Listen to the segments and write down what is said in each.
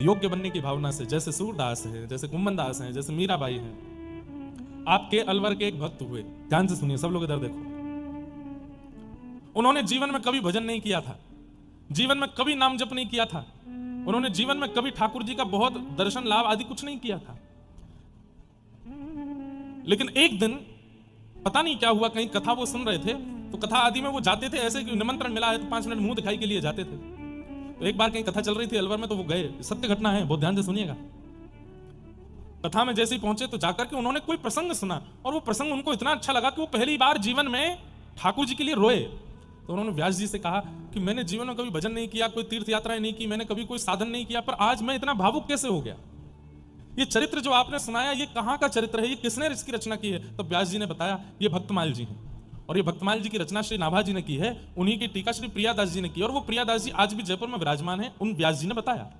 योग्य बनने की भावना से, जैसे सूरदास है, जैसे कुम्मन दास हैं, जैसे मीराबाई हैं, आपके अलवर के एक भक्त हुए। ध्यान से सुनिए, सब लोग इधर देखो। उन्होंने जीवन में कभी भजन नहीं किया था, जीवन में कभी नाम जप नहीं किया था, उन्होंने जीवन में कभी ठाकुर जी का बहुत दर्शन लाभ आदि कुछ नहीं किया था। लेकिन एक दिन पता नहीं क्या हुआ, कहीं कथा वो सुन रहे थे, तो कथा आदि में वो जाते थे, ऐसे कि निमंत्रण मिला है तो 5 मिनट मुंह दिखाई के लिए जाते थे। तो एक बार कहीं कथा चल रही थी अलवर में, तो वो गए। सत्य घटना है, बहुत ध्यान से सुनिएगा। कथा में जैसे ही पहुंचे तो जाकर के उन्होंने कोई प्रसंग सुना, और वो प्रसंग उनको इतना अच्छा लगा कि वो पहली बार जीवन में ठाकुर जी के लिए रोए। तो उन्होंने व्यास जी से कहा कि मैंने जीवन में कभी भजन नहीं किया, कोई तीर्थ यात्राएं नहीं की, मैंने कभी कोई साधन नहीं किया, पर आज मैं इतना भावुक कैसे हो गया। ये चरित्र जो आपने सुनाया, ये कहाँ का चरित्र है, ये किसने इसकी रचना की है? तो व्यास जी ने बताया, ये भक्तमाल जी हैं, और ये भक्तमाल जी की रचना श्री नाभा जी ने की है, उन्हीं की टीका श्री प्रियादास जी ने की, और वो प्रियादास जी आज भी जयपुर में विराजमान है, उन व्यास जी ने बताया।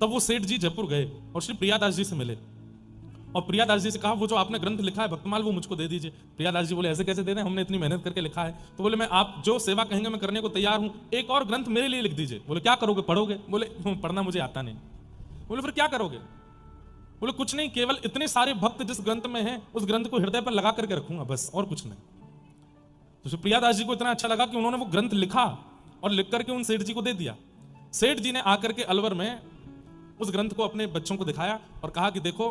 तब वो सेठ जी जयपुर गए और श्री प्रियादास जी से मिले, और प्रियादास जी से कहा, वो जो आपने ग्रंथ लिखा है भक्तमाल, वो मुझको दे दीजिए। प्रियादास जी बोले, ऐसे कैसे दे दें, हमने इतनी मेहनत करके लिखा है। तो बोले, मैं आप जो सेवा कहेंगे मैं करने को तैयार हूं, एक और ग्रंथ मेरे लिए लिख दीजिए। बोले, क्या करोगे, पढ़ोगे? बोले, पढ़ना मुझे आता नहीं। बोले, फिर क्या करोगे? बोले, कुछ नहीं, केवल इतने सारे भक्त जिस ग्रंथ में हैं उस ग्रंथ को हृदय पर लगा करके रखूंगा, बस, और कुछ नहीं। तो श्री प्रियादास जी को इतना अच्छा लगा कि उन्होंने वो ग्रंथ लिखा और लिख करके उन सेठ जी को दे दिया। सेठ जी ने आकर के अलवर में उस ग्रंथ को अपने बच्चों को दिखाया और कहा कि देखो,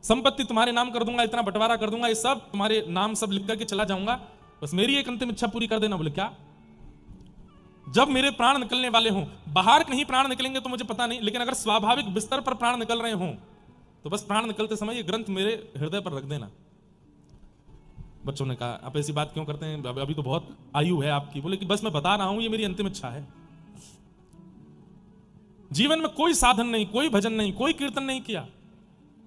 संपत्ति तुम्हारे नाम कर दूंगा, इतना बंटवारा कर दूंगा, ये सब तुम्हारे नाम सब लिख करके चला जाऊंगा, बस मेरी एक अंतिम इच्छा पूरी कर देना। बोले, क्या? जब मेरे प्राण निकलने वाले हों, बाहर कहीं प्राण निकलेंगे तो मुझे पता नहीं, लेकिन अगर स्वाभाविक बिस्तर पर प्राण निकल रहे हों तो बस प्राण निकलते समय ये ग्रंथ मेरे हृदय पर रख देना। बच्चों ने कहा, आप ऐसी बात क्यों करते हैं, अभी तो बहुत आयु है आपकी। बोले कि बस मैं बता रहा हूं, ये मेरी अंतिम इच्छा है। जीवन में कोई साधन नहीं, कोई भजन नहीं, कोई कीर्तन नहीं किया।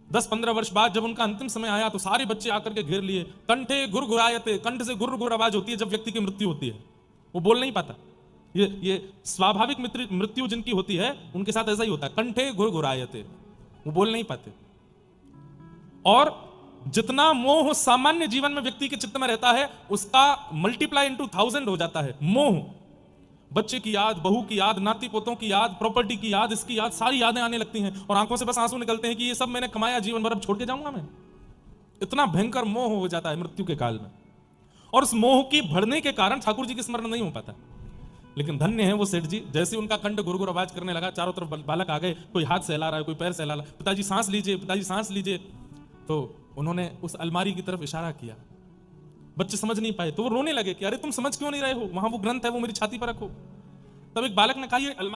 10-15 वर्ष बाद जब उनका अंतिम समय आया तो सारे बच्चे आकर के घेर लिए। कंठे गुरगुरायते, कंठ से गुर आवाज होती है जब व्यक्ति की मृत्यु होती है, वो बोल नहीं पाता। ये स्वाभाविक मृत्यु जिनकी होती है उनके साथ ऐसा ही होता है, कंठे गुरगुरायते, वो बोल नहीं पाते। और जितना मोह सामान्य जीवन में व्यक्ति के चित्त में रहता है उसका मल्टीप्लाई इनटू 1000 हो जाता है। मोह, बच्चे की याद, बहू की याद, नाती पोतों की याद, प्रॉपर्टी की याद, इसकी याद, सारी यादें आने लगती हैं और आंखों से बस आंसू निकलते हैं कि ये सब मैंने कमाया जीवन भर, अब छोड़ के जाऊंगा मैं। इतना भयंकर मोह हो जाता है मृत्यु के काल में, और उस मोह की बढ़ने के कारण ठाकुर जी की स्मरण नहीं हो पाता। लेकिन धन्य है वो सेठ जी, जैसे उनका कंठ गुरगुर आवाज करने लगा, चारों तरफ बालक आ गए, कोई हाथ सहला रहा है, कोई पैर सहला रहा है, पिताजी सांस लीजिए, पिताजी सांस लीजिए। तो उन्होंने उस अलमारी की तरफ इशारा किया। बच्चे समझ नहीं पाए तो वो रोने लगे कि अरे तुम समझ क्यों नहीं रहे हो, वहां वो ग्रंथ है, वो मेरी छाती पर रखो। तब एक बालक ने कहा, ये